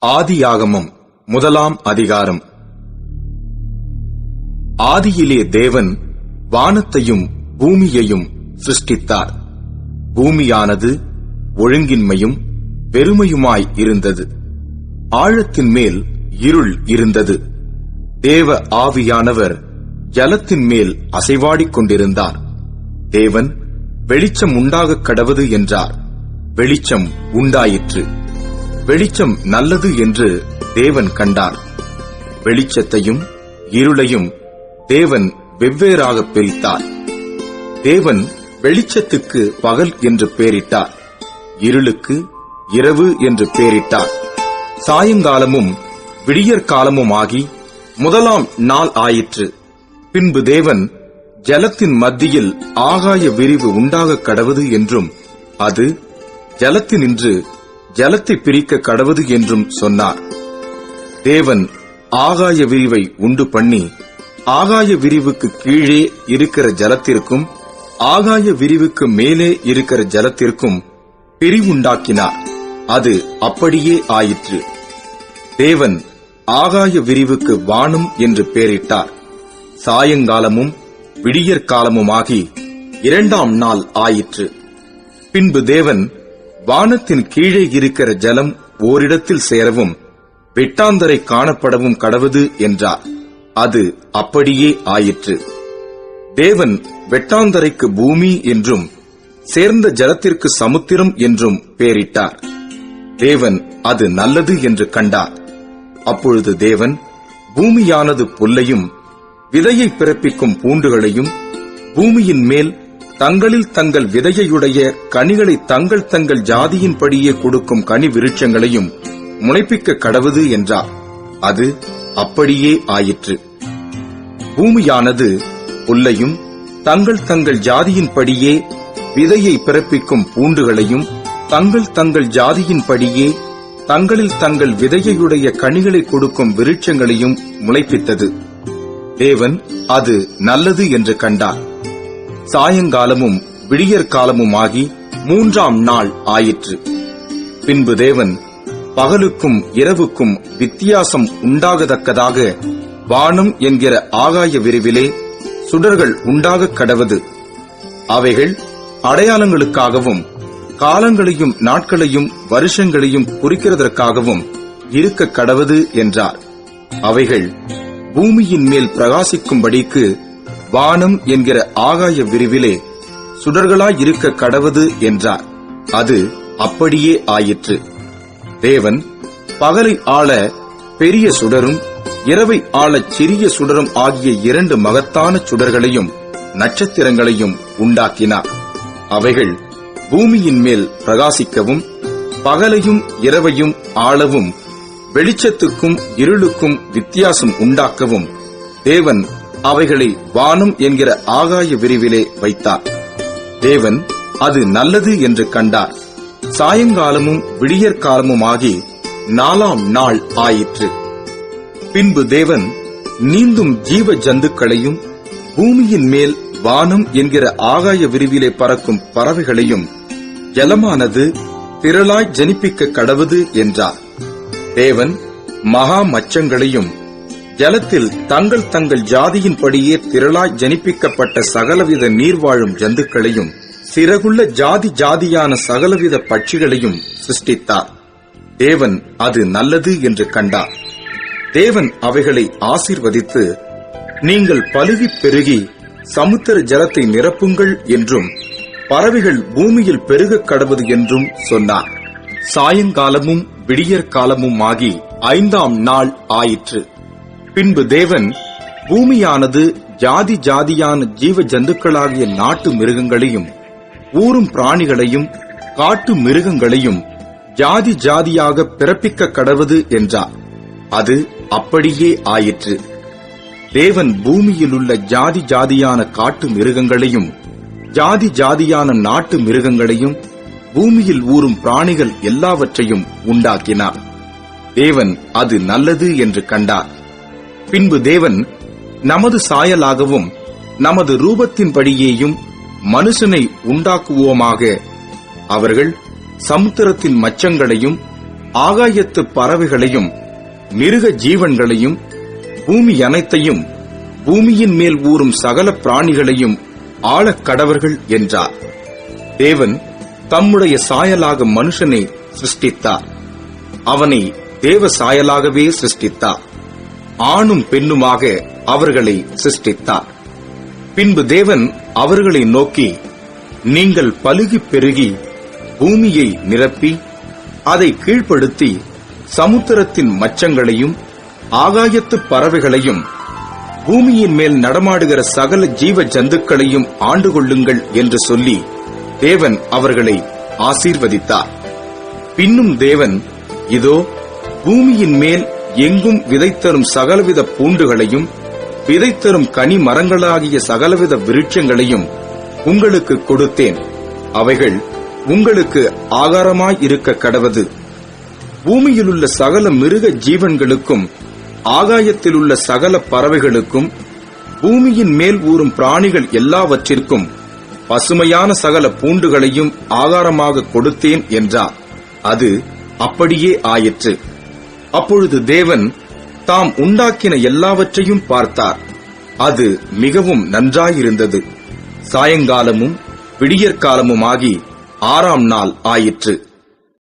ஆதியாகமம் முதலாம் அதிகாரம். ஆதியிலே தேவன் வானத்தையும் பூமியையும் சிருஷ்டித்தார். பூமியானது ஒழுங்கின்மையும் வெறுமையுமாய் இருந்தது. ஆழத்தின் மேல் இருள் இருந்தது. தேவ ஆவியானவர் ஜலத்தின் மேல் அசைவாடிக் கொண்டிருந்தார். தேவன் வெளிச்சம் உண்டாகக் கடவது என்றார். வெளிச்சம் உண்டாயிற்று. வெளிச்சம் நல்லது என்று தேவன் கண்டார். வெளிச்சத்தையும் இருளையும் தேவன் வெவ்வேறாக பிரித்தார். தேவன் வெளிச்சத்துக்கு பகல் என்று பெயரிட்டார், இருளுக்கு இரவு என்று பெயரிட்டார். சாயங்காலமும் விடியற்காலமுமாகி முதலாம் நாள் ஆயிற்று. பின்பு தேவன் ஜலத்தின் மத்தியில் ஆகாய விரிவு உண்டாகக் கடவது என்றும், அது ஜலத்தினின்று ஜலத்தை பிரிக்க கடவது என்றும் சொன்னார். தேவன் ஆகாய விரிவை உண்டு பண்ணி ஆகாய விரிவுக்கு கீழே இருக்கிற ஜலத்திற்கும் ஆகாய விரிவுக்கு மேலே இருக்கிற ஜலத்திற்கும் பிரிவுண்டாக்கினார். அது அப்படியே ஆயிற்று. தேவன் ஆகாய விரிவுக்கு வானம் என்று பெயரிட்டார். சாயங்காலமும் விடியற்காலமுமாகி இரண்டாம் நாள் ஆயிற்று. பின்பு தேவன் வானத்தின் கீழே இருக்கிற ஜலம் ஓரிடத்தில் சேரவும் வெட்டாந்தரை காணப்படவும் கடவது என்றார். அது அப்படியே ஆயிற்று. தேவன் வெட்டாந்தரைக்கு பூமி என்றும் சேர்ந்த ஜலத்திற்கு சமுத்திரம் என்றும் பெயரிட்டார். தேவன் அது நல்லது என்று கண்டார். அப்பொழுது தேவன் பூமியானது புல்லையும் விதையை பிறப்பிக்கும் பூண்டுகளையும் பூமியின் மேல் தங்களில் தங்கள் விதையுடைய கனிகளை தங்கள் தங்கள் ஜாதியின்படியே கொடுக்கும் கனி விருட்சங்களையும் முளைப்பிக்க கடவது என்றார். அது அப்படியே ஆயிற்று. பூமியானது புல்லையும் தங்கள் தங்கள் ஜாதியின்படியே விதையை பிறப்பிக்கும் பூண்டுகளையும் தங்கள் தங்கள் ஜாதியின்படியே தங்களில் தங்கள் விதையுடைய கனிகளை கொடுக்கும் விருட்சங்களையும் முளைப்பித்தது. தேவன் அது நல்லது என்று கண்டார். சாயங்காலமும் விடியற்காலமுமாகி மூன்றாம் நாள் ஆயிற்று. பின்பு தேவன் பகலுக்கும் இரவுக்கும் வித்தியாசம் உண்டாகத்தக்கதாக வானம் என்கிற ஆகாய விரிவிலே சுடர்கள் உண்டாகக் கடவது. அவைகள் அடையாளங்களுக்காகவும் காலங்களையும் நாட்களையும் வருஷங்களையும் குறிக்கிறதற்காகவும் இருக்க கடவது என்றார். அவைகள் பூமியின் மேல் பிரகாசிக்கும்படிக்கு வானம் என்கிற ஆகாய விரிவிலே சுடர்களாயிருக்க கடவது என்றார். அது அப்படியே ஆயிற்று. தேவன் பகலை ஆள பெரிய சுடரும் இரவை ஆளச் சிறிய சுடரும் ஆகிய இரண்டு மகத்தான சுடர்களையும் நட்சத்திரங்களையும் உண்டாக்கினார். அவைகள் பூமியின் மேல் பிரகாசிக்கவும் பகலையும் இரவையும் ஆளவும் வெளிச்சத்துக்கும் இருளுக்கும் வித்தியாசம் உண்டாக்கவும் தேவன் அவைகளை வானம் என்கிற ஆகாய விரிவிலே வைத்தார். தேவன் அது நல்லது என்று கண்டார். சாயங்காலமும் விடியற்காலமுமாகி நாலாம் நாள் ஆயிற்று. பின்பு தேவன் நீந்தும் ஜீவ ஜந்துக்களையும் பூமியின் மேல் வானம் என்கிற ஆகாய விரிவிலே பறக்கும் பறவைகளையும் ஜலமானது திரளாய் ஜனிப்பிக்க கடவது என்றார். தேவன் மகா மச்சங்களையும் ஜலத்தில் தங்கள் தங்கள் ஜாதியின்படியே திரளாய் ஜனிப்பிக்கப்பட்ட சகலவித நீர்வாழும் ஜந்துக்களையும் சிறகுள்ள ஜாதி ஜாதியான சகலவித பட்சிகளையும் சிருஷ்டித்தார். தேவன் அது நல்லது என்று கண்டார். தேவன் அவைகளை ஆசீர்வதித்து, நீங்கள் பலுகிப் பெருகி சமுத்திர ஜலத்தை நிரப்புங்கள் என்றும் பறவைகள் பூமியில் பெருகக் கடவது என்றும் சொன்னார். சாயங்காலமும் விடியற்காலமும் ஆகி ஐந்தாம் நாள் ஆயிற்று. பின்பு தேவன் பூமியானது ஜாதி ஜாதியான ஜீவ ஜந்துக்களாகிய நாட்டு மிருகங்களையும் ஊரும் பிராணிகளையும் காட்டு மிருகங்களையும் ஜாதி ஜாதியாக பிறப்பிக்க கடவது என்றார். அது அப்படியே ஆயிற்று. தேவன் பூமியில் உள்ள ஜாதி ஜாதியான காட்டு மிருகங்களையும் ஜாதி ஜாதியான நாட்டு மிருகங்களையும் பூமியில் ஊரும் பிராணிகள் எல்லாவற்றையும் உண்டாக்கினார். தேவன் அது நல்லது என்று கண்டார். பின்பு தேவன் நமது சாயலாகவும் நமது ரூபத்தின்படியேயும் மனுஷனை உண்டாக்குவோமாக, அவர்கள் சமுத்திரத்தின் மச்சங்களையும் ஆகாயத்து பறவைகளையும் மிருக ஜீவன்களையும் பூமி அனைத்தையும் பூமியின் மேல் ஊறும் சகல பிராணிகளையும் ஆளக் கடவர்கள் என்றார். தேவன் தம்முடைய சாயலாக மனுஷனை சிருஷ்டித்தார். அவனை தேவ சாயலாகவே சிருஷ்டித்தார். ஆணும் பெண்ணுமாக அவர்களை சிருஷ்டித்தார். பின்பு தேவன் அவர்களை நோக்கி, நீங்கள் பலுகிப் பெருகி பூமியை நிரப்பி அதை கீழ்ப்படுத்தி சமுத்திரத்தின் மச்சங்களையும் ஆகாயத்து பறவைகளையும் பூமியின் மேல் நடமாடுகிற சகல ஜீவ ஜந்துக்களையும் ஆண்டு கொள்ளுங்கள் என்று சொல்லி தேவன் அவர்களை ஆசீர்வதித்தார். பின்னும் தேவன், இதோ பூமியின் மேல் எங்கும் விதைத்தரும் சகலவித பூண்டுகளையும் விதைத்தரும் கனி மரங்களாகிய சகலவித விருட்சங்களையும் உங்களுக்கு கொடுத்தேன். அவைகள் உங்களுக்கு ஆகாரமாயிருக்க கடவது. பூமியிலுள்ள சகல மிருக ஜீவன்களுக்கும் ஆகாயத்திலுள்ள சகல பறவைகளுக்கும் பூமியின் மேல் ஊறும் பிராணிகள் எல்லாவற்றிற்கும் பசுமையான சகல பூண்டுகளையும் ஆகாரமாக கொடுத்தேன் என்றார். அது அப்படியே ஆயிற்று. அப்பொழுது தேவன் தாம் உண்டாக்கின எல்லாவற்றையும் பார்த்தார். அது மிகவும் நன்றாயிருந்தது. சாயங்காலமும் விடியற்காலமுமாகி 6ஆம் நாள் ஆயிற்று.